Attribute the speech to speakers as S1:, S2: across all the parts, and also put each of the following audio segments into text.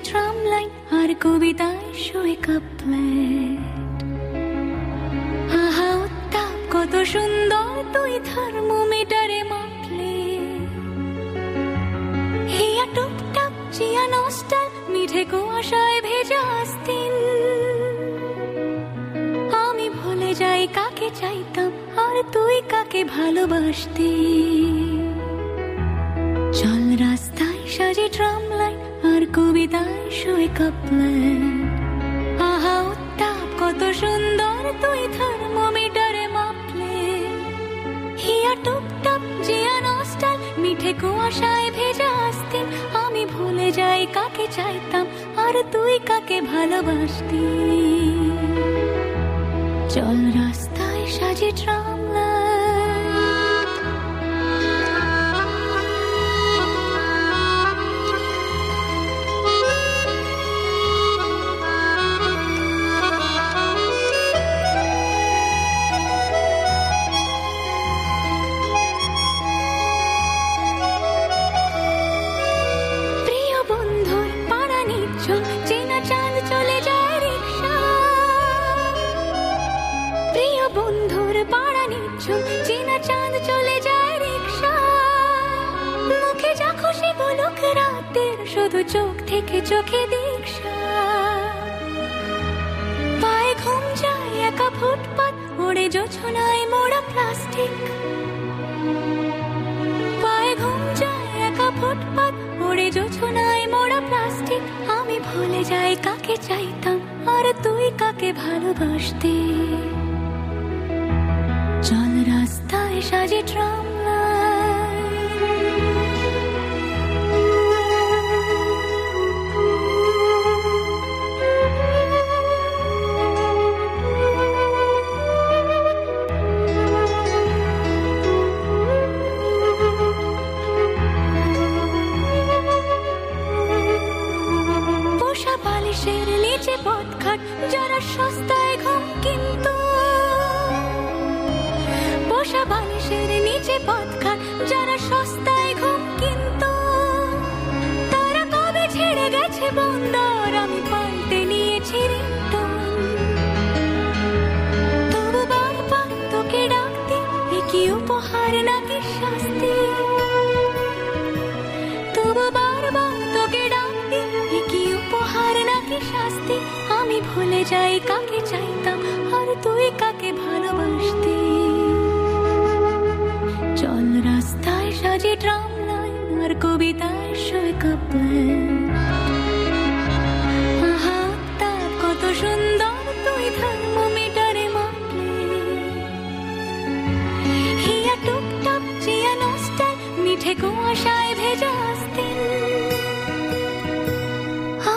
S1: Tram line আর কবিতায় শোয়ে couplet. আহা উত্তাপ কত সুন্দর তুই থার্মোমিটারে মাপলে। হিয়া টুপটাপ চিয়া নস্টাল মিঠে কুয়াশায় ভেজা আস্তিন। আমি ভুলে যাই কাকে চাইতাম আর তুই কাকে ভালোবাসতি। চল রাস্তায় সাজে ট্রাম লাইন আর কবিতায় শোয়ে কাপলেট। আহা উত্তাপ কত সুন্দর তুই থার্মোমিটারে মাপলে। হিয়া টুপটাপ জিয়া নস্টাল মিঠে কুয়াশায় ভেজা আস্তিন। আমি ভুলে যাই কাকে চাইতাম আর তুই কাকে ভালোবাসতি। চল রাস্তায় সাজে ট্রাম লাইন। প্রিয় বন্ধুর পাড়া নিচ্ছল চেনা চাঁদ চলে যায় রিক্সা। প্রিয় বন্ধুর পাড়া নিচ্ছল চেনা চাঁদ চলে যায় রিক্সা। মুখে যা খুশি বলুক রাতের শুধু চোখ থেকে চোখে দীক্ষা। পায়ে ঘুম যায় একা ফুটপাত ওড়ে জোছনায় মোড়া প্লাস্টিক। পায়ে ঘুম যায় একা ফুটপাত ওড়ে জোছনায় মোড়া প্লাস্টিক। আমি ভুলে যাই কাকে চাইতাম আর তুই কাকে ভালোবাসতি। চল রাস্তায় সাজে ট্রাম লাইন। পোষা বালিশের নিচে পথঘাট যারা সস্তায় ঘুম কিন্তু। পোষা বালিশের নিচে পথঘাট যারা সস্তায় ঘুম কিন্তু। তারা কবে ছেড়ে গেছে বন্দর আমি পাল্টে নিয়েছি রিংটোন। তবু বারবার তোকে ডাকতে এ কি উপহার নাকি শাস্তি। তবু বারবার তোকে ডাকতে এ কি উপহার নাকি শাস্তি। আমি ভুলে যাই কাকে চাইতাম আর তুই কাকে ভালোবাসতি। চল রাস্তায় সাজে ট্রাম লাইন আর কবিতায় শোয়ে কাপলেট। আহা উত্তাপ কত সুন্দর তুই থার্মোমিটারে মাপলে। হিয়া টুপটাপ চিয়া নস্টাল মিঠে কুয়াশায় ভেজা আস্তিন।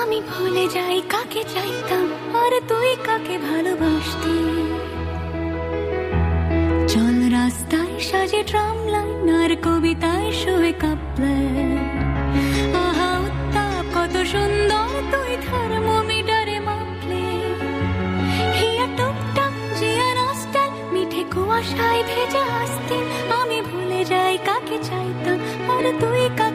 S1: আমি ভুলে যাই কাকে চাইতাম আর তুই কাকে ভালোবাসতি। চল রাস্তায় সাজে ট্রাম লাইন আর কবিতায় শোয়ে কাপলেট। আহা উত্তাপ কত সুন্দর তুই থার্মোমিটারে মাপলে। হিয়া টুপটাপ জিয়া নস্টাল মিঠে কুয়াশায় ভেজা আস্তিন। আমি ভুলে যাই কাকে চাইতাম আর তুই কাকে